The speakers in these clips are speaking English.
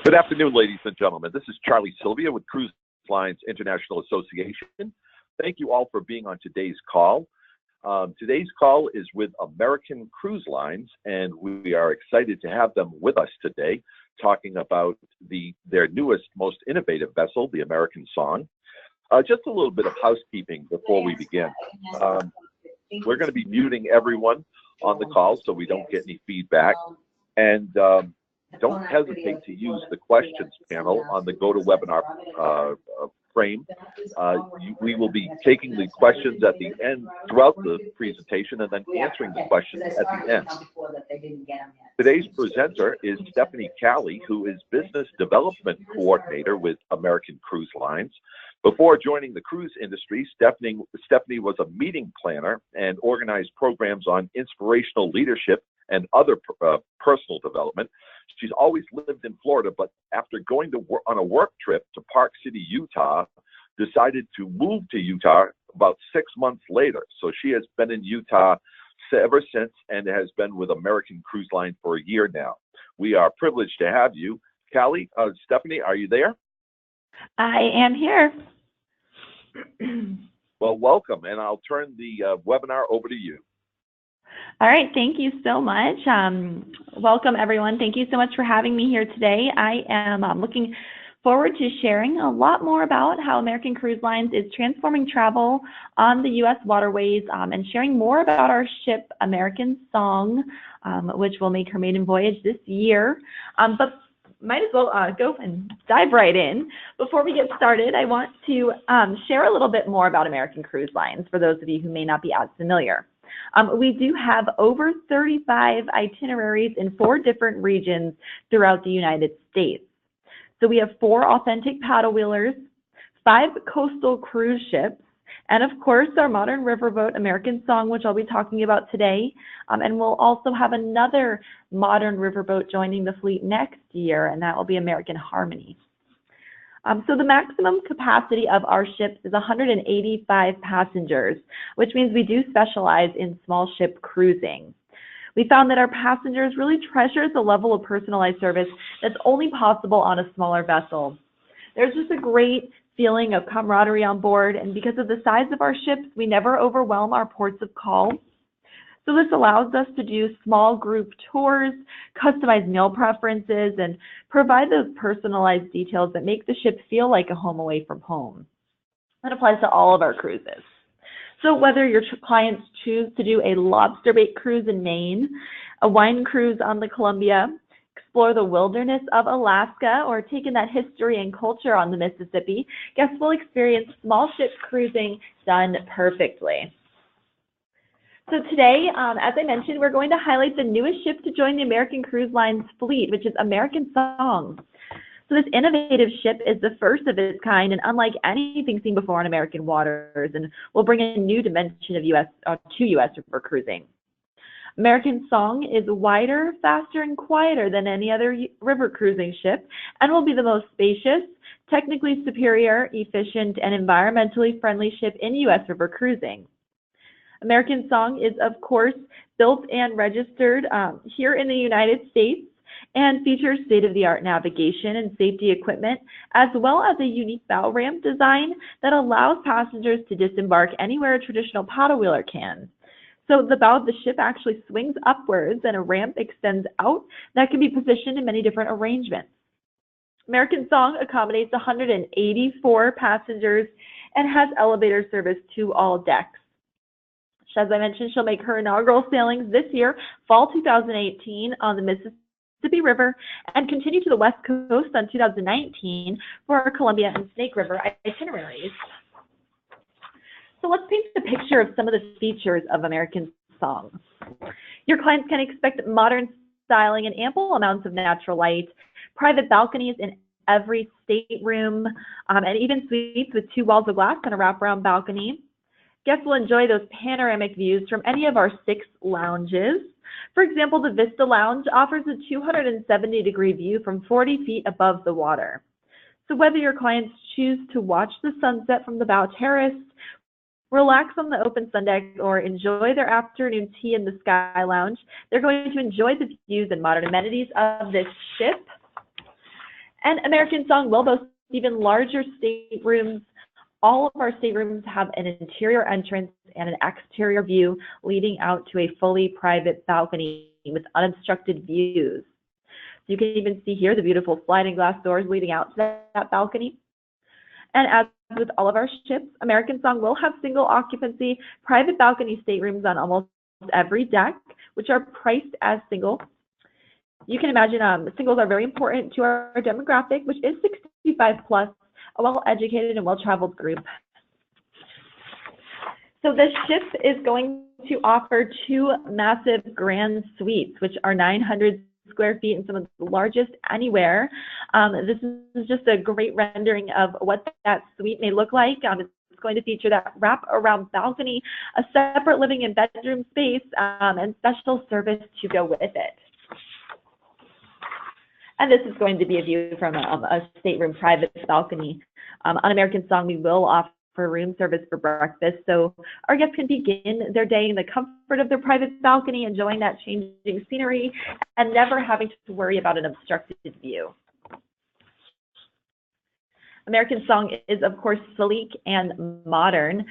Good afternoon, ladies and gentlemen. This is Charlie Sylvia with Cruise Lines International Association. Thank you all for being on today's call. Today's call is with American Cruise Lines, and we are excited to have them with us today, talking about their newest, most innovative vessel, the American Song. Just a little bit of housekeeping before we begin. We're going to be muting everyone on the call so we don't get any feedback. And don't hesitate to use the questions panel on the GoToWebinar frame. We will be taking the questions at the end throughout the presentation and then answering the questions at the end. Today's presenter is Stephanie Callie, who is Business Development Coordinator with American Cruise Lines. Before joining the cruise industry, Stephanie was a meeting planner and organized programs on inspirational leadership and other personal development. She's always lived in Florida, but after going on a work trip to Park City, Utah, decided to move to Utah about 6 months later. So she has been in Utah ever since and has been with American Cruise Line for a year now. We are privileged to have you. Callie, Stephanie, are you there? I am here. Well, welcome, and I'll turn the webinar over to you. All right, thank you so much. Welcome, everyone. Thank you so much for having me here today. I am looking forward to sharing a lot more about how American Cruise Lines is transforming travel on the U.S. waterways and sharing more about our ship, American Song, which will make her maiden voyage this year. But might as well go and dive right in. Before we get started, I want to share a little bit more about American Cruise Lines for those of you who may not be as familiar. We do have over 35 itineraries in 4 different regions throughout the United States. So we have 4 authentic paddle wheelers, 5 coastal cruise ships, and of course our modern riverboat, American Song, which I'll be talking about today. And we'll also have another modern riverboat joining the fleet next year, and that will be American Harmony. So the maximum capacity of our ships is 185 passengers, which means we do specialize in small ship cruising. We found that our passengers really treasure the level of personalized service that's only possible on a smaller vessel. There's just a great feeling of camaraderie on board, and because of the size of our ships, we never overwhelm our ports of call. So this allows us to do small group tours, customize meal preferences, and provide those personalized details that make the ship feel like a home away from home. That applies to all of our cruises. So whether your clients choose to do a lobster bait cruise in Maine, a wine cruise on the Columbia, explore the wilderness of Alaska, or take in that history and culture on the Mississippi, guests will experience small ship cruising done perfectly. So today, as I mentioned, we're going to highlight the newest ship to join the American Cruise Lines fleet, which is American Song. So this innovative ship is the first of its kind and unlike anything seen before on American waters, and will bring a new dimension of to U.S. river cruising. American Song is wider, faster, and quieter than any other river cruising ship, and will be the most spacious, technically superior, efficient, and environmentally friendly ship in U.S. river cruising. American Song is, of course, built and registered here in the United States and features state-of-the-art navigation and safety equipment, as well as a unique bow ramp design that allows passengers to disembark anywhere a traditional paddle wheeler can. So the bow of the ship actually swings upwards and a ramp extends out that can be positioned in many different arrangements. American Song accommodates 184 passengers and has elevator service to all decks. As I mentioned, she'll make her inaugural sailings this year, fall 2018, on the Mississippi River, and continue to the West Coast on 2019 for our Columbia and Snake River itineraries. So let's paint the picture of some of the features of American Song. Your clients can expect modern styling and ample amounts of natural light, private balconies in every stateroom, and even suites with 2 walls of glass and a wraparound balcony. Guests will enjoy those panoramic views from any of our 6 lounges. For example, the Vista Lounge offers a 270-degree view from 40 feet above the water. So whether your clients choose to watch the sunset from the bow terrace, relax on the open sun deck, or enjoy their afternoon tea in the Sky Lounge, they're going to enjoy the views and modern amenities of this ship. And American Song will boast even larger staterooms. All of our staterooms have an interior entrance and an exterior view leading out to a fully private balcony with unobstructed views. So you can even see here the beautiful sliding glass doors leading out to that balcony. And as with all of our ships, American Song will have single occupancy private balcony staterooms on almost every deck, which are priced as single. You can imagine singles are very important to our demographic, which is 65 plus, a well-educated and well-traveled group. So this ship is going to offer 2 massive grand suites, which are 900 square feet and some of the largest anywhere. This is just a great rendering of what that suite may look like. It's going to feature that wrap-around balcony, a separate living and bedroom space, and special service to go with it. And this is going to be a view from a stateroom private balcony. On American Song, we will offer room service for breakfast, so our guests can begin their day in the comfort of their private balcony, enjoying that changing scenery and never having to worry about an obstructed view. American Song is, of course, sleek and modern,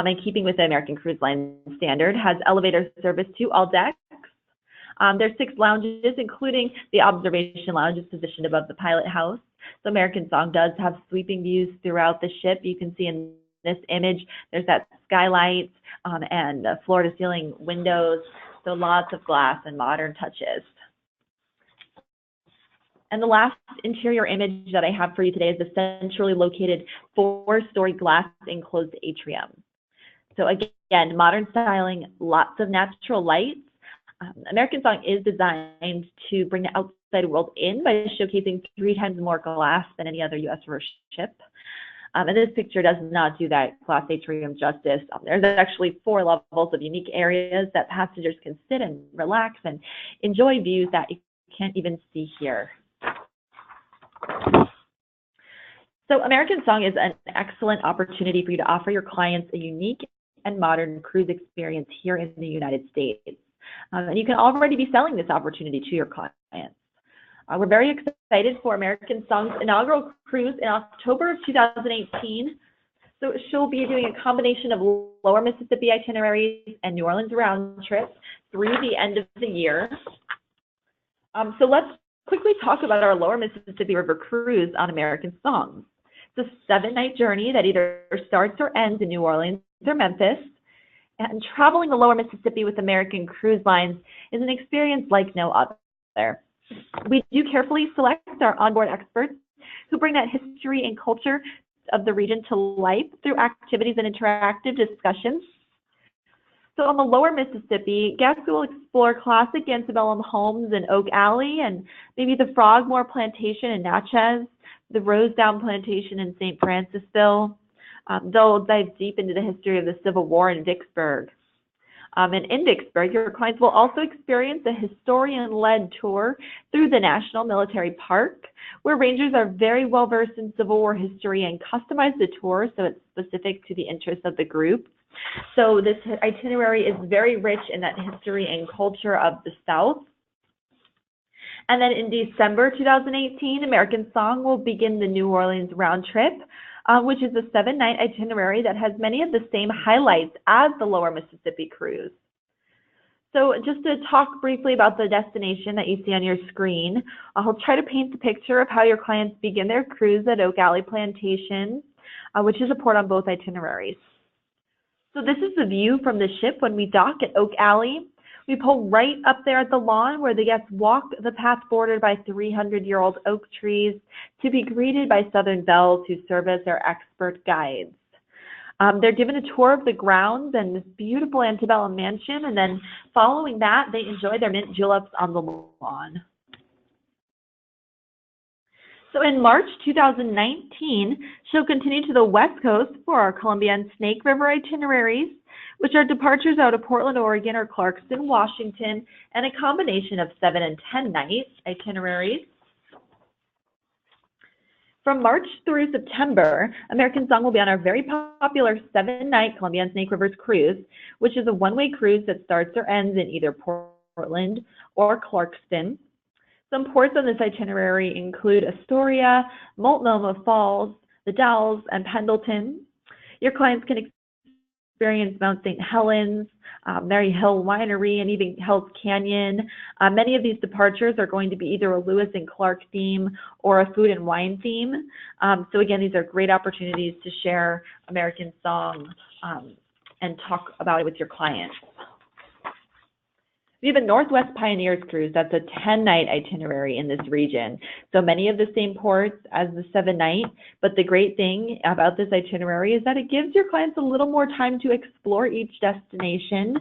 in keeping with the American Cruise Line standard, has elevator service to all decks. There's 6 lounges, including the observation lounge is positioned above the pilot house. So American Song does have sweeping views throughout the ship. You can see in this image, there's that skylight and floor-to-ceiling windows, so lots of glass and modern touches. And the last interior image that I have for you today is the centrally located 4-story glass enclosed atrium. So again, modern styling, lots of natural lights. American Song is designed to bring the outside world in by showcasing 3 times more glass than any other U.S. river ship. And this picture does not do that glass atrium justice. There's actually 4 levels of unique areas that passengers can sit and relax and enjoy views that you can't even see here. So American Song is an excellent opportunity for you to offer your clients a unique and modern cruise experience here in the United States. And you can already be selling this opportunity to your clients. We're very excited for American Song's inaugural cruise in October of 2018. So she'll be doing a combination of lower Mississippi itineraries and New Orleans round trips through the end of the year. So let's quickly talk about our lower Mississippi River cruise on American Song. It's a 7-night journey that either starts or ends in New Orleans or Memphis. And traveling the lower Mississippi with American Cruise Lines is an experience like no other. We do carefully select our onboard experts who bring that history and culture of the region to life through activities and interactive discussions. So on the lower Mississippi, guests will explore classic antebellum homes in Oak Alley and maybe the Frogmore Plantation in Natchez, the Rosedown Plantation in St. Francisville. They'll dive deep into the history of the Civil War in Vicksburg. And in Vicksburg, your clients will also experience a historian-led tour through the National Military Park, where rangers are very well versed in Civil War history and customize the tour so it's specific to the interests of the group. So this itinerary is very rich in that history and culture of the South. And then in December 2018, American Song will begin the New Orleans round trip, which is a 7-night itinerary that has many of the same highlights as the lower Mississippi cruise. So just to talk briefly about the destination that you see on your screen, I'll try to paint the picture of how your clients begin their cruise at Oak Alley Plantation, which is a port on both itineraries. So this is the view from the ship when we dock at Oak Alley. We pull right up there at the lawn where the guests walk the path bordered by 300-year-old oak trees to be greeted by Southern belles who serve as their expert guides. They're given a tour of the grounds and this beautiful antebellum mansion, and then following that, they enjoy their mint juleps on the lawn. So in March 2019, she'll continue to the West Coast for our Columbia and Snake River itineraries, which are departures out of Portland, Oregon or Clarkston, Washington, and a combination of 7 and 10 night itineraries. From March through September, American Song will be on our very popular 7-night Columbia and Snake Rivers cruise, which is a one-way cruise that starts or ends in either Portland or Clarkston. Some ports on this itinerary include Astoria, Multnomah Falls, the Dalles, and Pendleton. Your clients can experience Mount St. Helens, Mary Hill Winery, and even Hell's Canyon. Many of these departures are going to be either a Lewis and Clark theme or a food and wine theme. So again, these are great opportunities to share American song and talk about it with your clients. We have a Northwest Pioneers cruise. That's a 10-night itinerary in this region. So many of the same ports as the 7-night, but the great thing about this itinerary is that it gives your clients a little more time to explore each destination.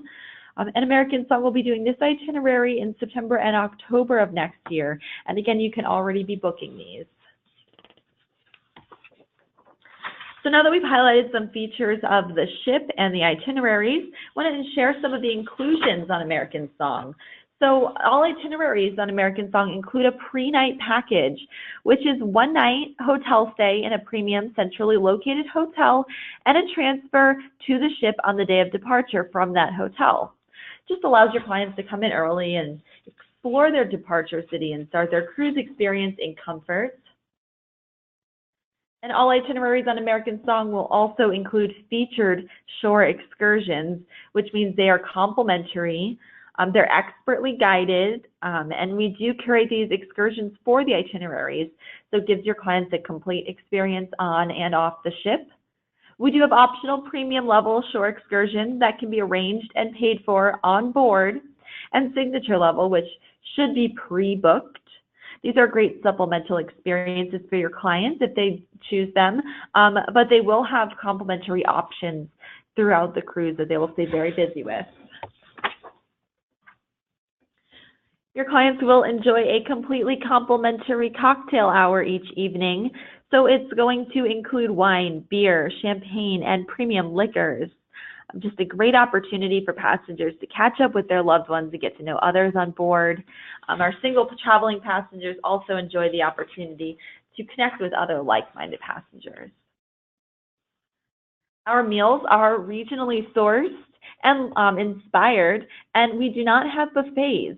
And American Song will be doing this itinerary in September and October of next year. And again, you can already be booking these. So now that we've highlighted some features of the ship and the itineraries, I wanted to share some of the inclusions on American Song. So all itineraries on American Song include a pre-night package, which is 1 night hotel stay in a premium centrally located hotel and a transfer to the ship on the day of departure from that hotel. Just allows your clients to come in early and explore their departure city and start their cruise experience in comfort. And all itineraries on American Song will also include featured shore excursions, which means they are complimentary. They're expertly guided, and we do curate these excursions for the itineraries, so it gives your clients a complete experience on and off the ship. We do have optional premium level shore excursions that can be arranged and paid for on board, and signature level, which should be pre-booked. These are great supplemental experiences for your clients if they choose them, but they will have complimentary options throughout the cruise that they will stay very busy with. Your clients will enjoy a completely complimentary cocktail hour each evening. So it's going to include wine, beer, champagne, and premium liquors. Just a great opportunity for passengers to catch up with their loved ones and get to know others on board. Our single traveling passengers also enjoy the opportunity to connect with other like-minded passengers. Our meals are regionally sourced and inspired, and we do not have buffets.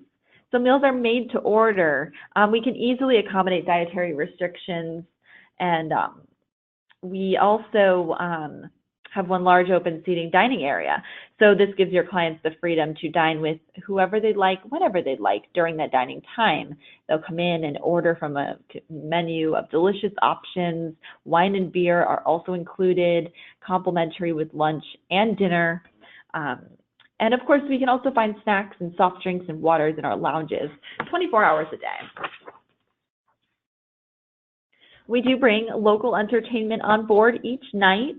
So meals are made to order. We can easily accommodate dietary restrictions, and we also have one large open seating dining area. So this gives your clients the freedom to dine with whoever they'd like, whenever they'd like during that dining time. They'll come in and order from a menu of delicious options. Wine and beer are also included, complimentary with lunch and dinner. And of course, we can also find snacks and soft drinks and waters in our lounges 24 hours a day. We do bring local entertainment on board each night,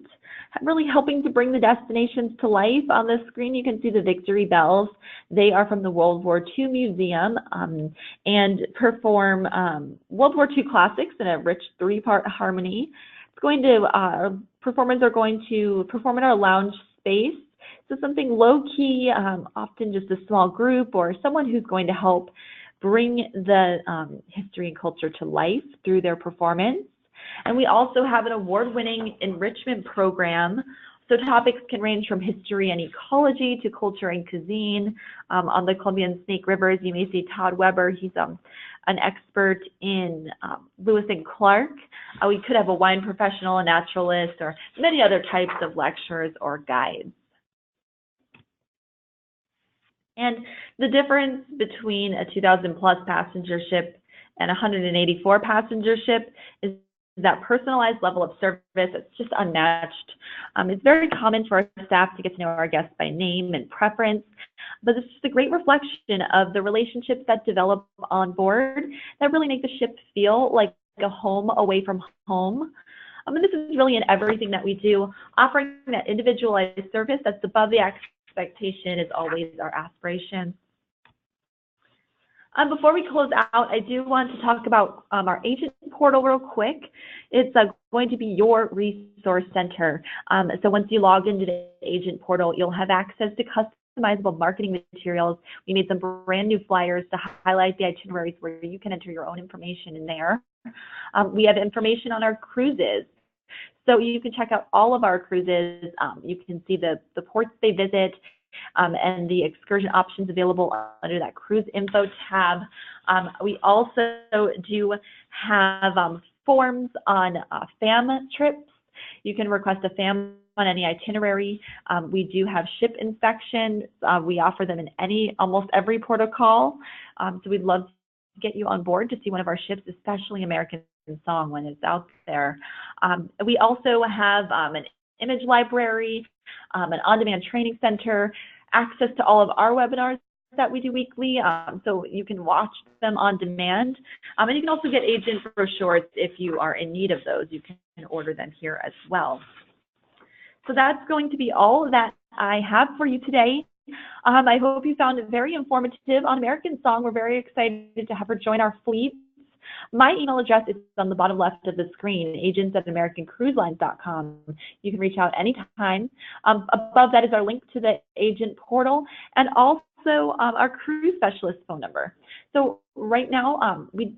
really helping to bring the destinations to life. On the screen, you can see the Victory Bells. They are from the World War II Museum and perform World War II classics in a rich 3-part harmony. It's going to, performers are going to perform in our lounge space. So something low-key, often just a small group or someone who's going to help bring the history and culture to life through their performance. And we also have an award-winning enrichment program. So topics can range from history and ecology to culture and cuisine. On the Columbia and Snake Rivers, you may see Todd Weber. He's an expert in Lewis and Clark. We could have a wine professional, a naturalist, or many other types of lecturers or guides. And the difference between a 2,000-plus passenger ship and a 184 passenger ship is that personalized level of service. It's just unmatched. It's very common for our staff to get to know our guests by name and preference, but it's just a great reflection of the relationships that develop on board that really make the ship feel like a home away from home. And this is really in everything that we do. Offering that individualized service that's above the expectation is always our aspiration. Before we close out, I do want to talk about our agent portal real quick. It's going to be your resource center. So once you log into the agent portal, you'll have access to customizable marketing materials. We made some brand new flyers to highlight the itineraries where you can enter your own information in there. We have information on our cruises. So you can check out all of our cruises. You can see the ports they visit, and the excursion options available under that cruise info tab. We also do have forms on FAM trips. You can request a FAM on any itinerary. We do have ship inspections. We offer them in almost every protocol. So we'd love to get you on board to see one of our ships, especially American Song when it's out there. We also have an image library, an on-demand training center, access to all of our webinars that we do weekly, so you can watch them on demand. And you can also get agent brochures if you are in need of those. You can order them here as well. So that's going to be all that I have for you today. I hope you found it very informative on American Song. We're very excited to have her join our fleet. My email address is on the bottom left of the screen, agents@americancruiselines.com. You can reach out anytime. Above that is our link to the agent portal and also our cruise specialist phone number. So right now, we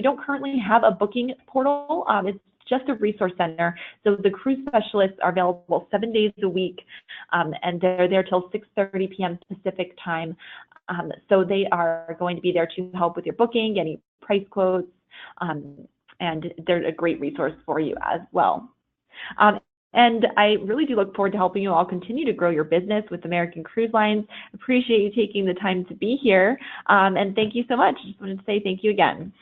don't currently have a booking portal. It's just a resource center. So the cruise specialists are available 7 days a week, and they're there till 6:30 p.m. Pacific time. So they are going to be there to help with your booking, any price quotes, and they're a great resource for you as well. And I really do look forward to helping you all continue to grow your business with American Cruise Lines. Appreciate you taking the time to be here, and thank you so much. Just wanted to say thank you again.